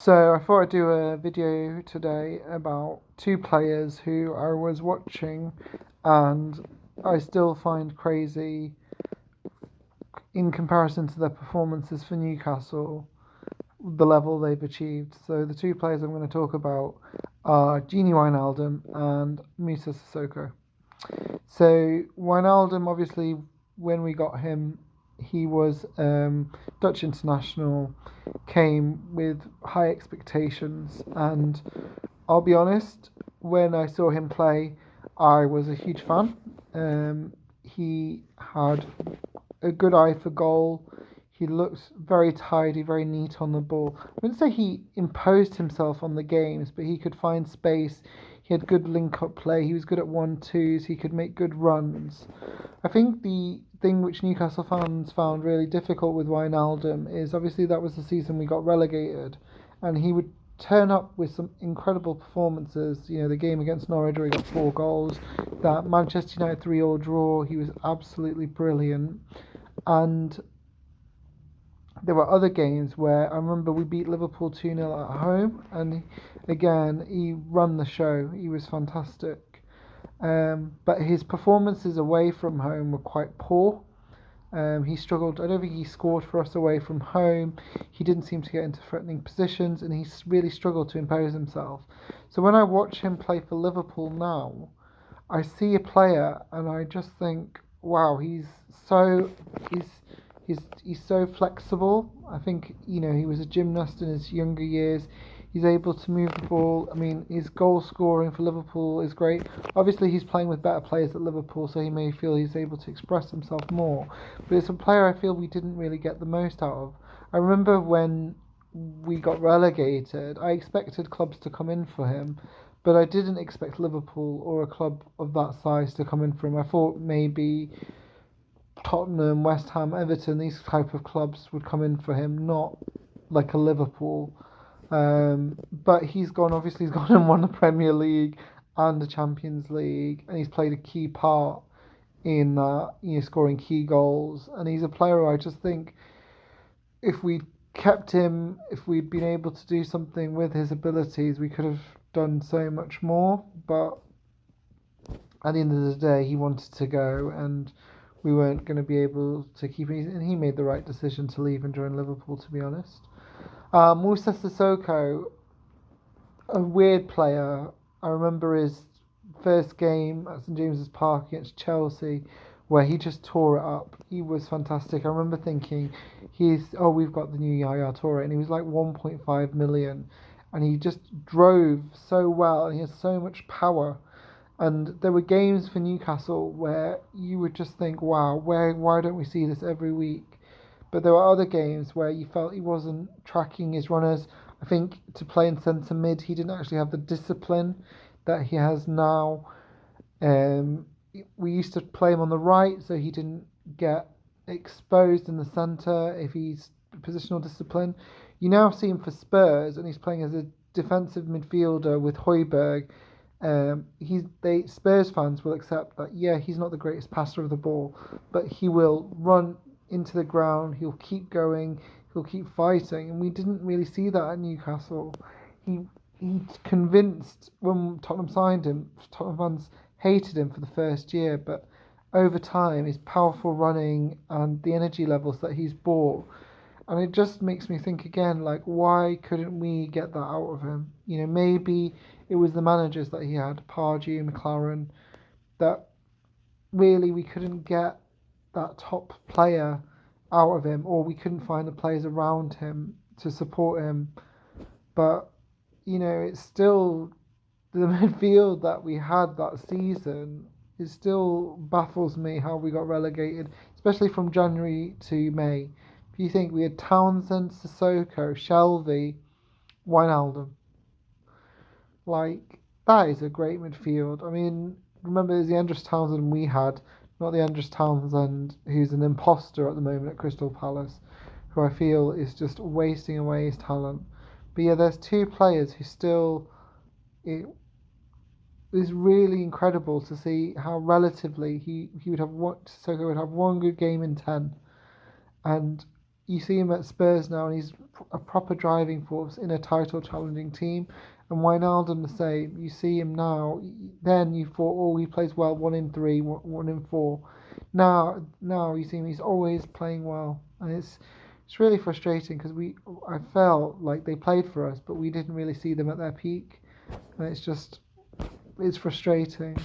So I thought I'd do a video today about two players who I was watching and I still find crazy in comparison to their performances for Newcastle, the level they've achieved. So the two players I'm going to talk about are Gini Wijnaldum and Musa Sissoko. So Wijnaldum, obviously, when we got him, he was Dutch international, came with high expectations, and I'll be honest, when I saw him play, I was a huge fan. He had a good eye for goal. He looked very tidy, very neat on the ball. I wouldn't say he imposed himself on the games, but he could find space. He had good link up play. He was good at 1-2s. He could make good runs. I think the thing which Newcastle fans found really difficult with Wijnaldum is obviously that was the season we got relegated, and he would turn up with some incredible performances. You know, the game against Norwich where he got 4 goals, that Manchester United 3-all draw, he was absolutely brilliant. And there were other games where I remember we beat Liverpool 2-0 at home, and again, he ran the show. He was fantastic. But his performances away from home were quite poor. He struggled. I don't think he scored for us away from home. He didn't seem to get into threatening positions, and he really struggled to impose himself. So when I watch him play for Liverpool now, I see a player, and I just think, wow, so he's he's so flexible. I think he was a gymnast in his younger years. He's able to move the ball. I mean, his goal scoring for Liverpool is great. Obviously, he's playing with better players at Liverpool, so he may feel he's able to express himself more. But it's a player I feel we didn't really get the most out of. I remember when we got relegated, I expected clubs to come in for him, but I didn't expect Liverpool or a club of that size to come in for him. I thought maybe Tottenham, West Ham, Everton, these type of clubs would come in for him, not like a Liverpool. But obviously, he's gone and won the Premier League and the Champions League, and he's played a key part in that, scoring key goals. And he's a player who I just think if we kept him, if we'd been able to do something with his abilities, we could have done so much more. But at the end of the day, he wanted to go, and we weren't going to be able to keep him. And he made the right decision to leave and join Liverpool, to be honest. Musa Sissoko, a weird player. I remember his first game at St James's Park against Chelsea, where he just tore it up. He was fantastic. I remember thinking, we've got the new Yaya Toure, and he was like 1.5 million, and he just drove so well, and he has so much power. And there were games for Newcastle where you would just think, wow, why don't we see this every week? But there were other games where you felt he wasn't tracking his runners. I think to play in centre mid, he didn't actually have the discipline that he has now. Um, we used to play him on the right, so he didn't get exposed in the centre if he's positional discipline. You now see him for Spurs, and he's playing as a defensive midfielder with Højbjerg. Spurs fans will accept that. Yeah, he's not the greatest passer of the ball, but he will run into the ground. He'll keep going. He'll keep fighting, and we didn't really see that at Newcastle. He he convinced when Tottenham signed him. Tottenham fans hated him for the first year, but over time, his powerful running and the energy levels that he's brought, and it just makes me think again, like, why couldn't we get that out of him? Maybe it was the managers that he had, Pardew, McLaren, that really we couldn't get that top player out of him, or we couldn't find the players around him to support him. But it's still the midfield that we had that season. It still baffles me how we got relegated, especially from January to May. If you think we had Townsend, Sissoko, Shelvey, Wijnaldum, like, that is a great midfield. I mean, remember, it was the Andros Townsend we had, not the Andros Townsend who's an imposter at the moment at Crystal Palace, who I feel is just wasting away his talent. But yeah, there's two players who still. It is really incredible to see how relatively he would have Sissoko would have one good game in 10, and you see him at Spurs now, and he's a proper driving force in a title challenging team. And Wijnaldum the same. You see him now. Then you thought, oh, he plays well. 1 in 3, 1 in 4. Now you see him. He's always playing well, and it's really frustrating because I felt like they played for us, but we didn't really see them at their peak, and it's frustrating.